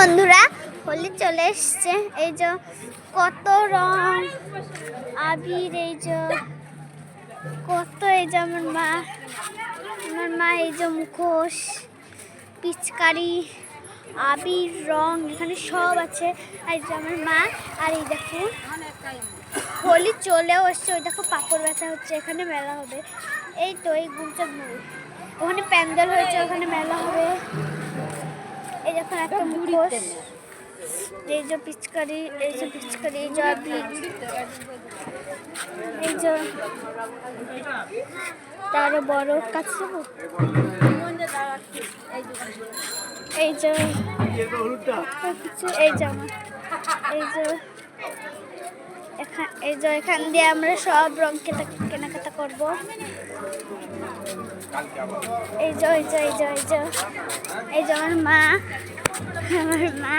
বন্ধুরা, হোলি চলে এসছে। এই যে কত রং আবির, এই যে কত, এই যে আমার মা এই যে মুখোশ, পিচকারি, আবির, রং এখানে সব আছে। আর এই যে আমার মা, আর এই দেখো হোলি চলেও এসছে। ওই দেখো পাপড় বেচা হচ্ছে, এখানে মেলা হবে। এই তো এই গুলচার মোড়, ওখানে প্যান্ডেল হয়েছে, ওখানে মেলা হবে। এই দেখুন একটা মুখোশ, এই যে পিচকারি, এই যে পিচকারি, এই যে আবির, এই যে তারও বড় কাছে, এই যে এই যে আমার এই যে এখান দিয়ে আমরা সব রং কেনাকাটা করবো। এই যে এই যে এই যে এই যে এই যে আমার মা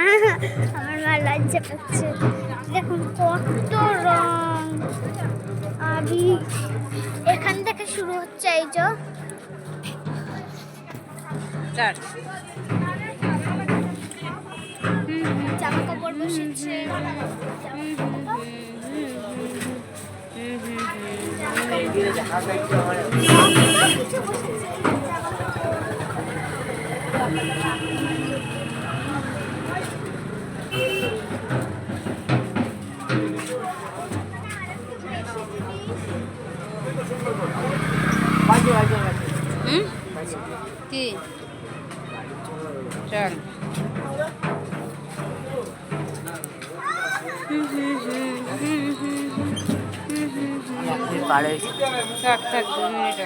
লজ্জা পাচ্ছে। দেখুন কত রং আবির, এখান থেকে শুরু হচ্ছে। এই যে জামা কাপড় বসেছে, কি চল থাক 2 মিনিট।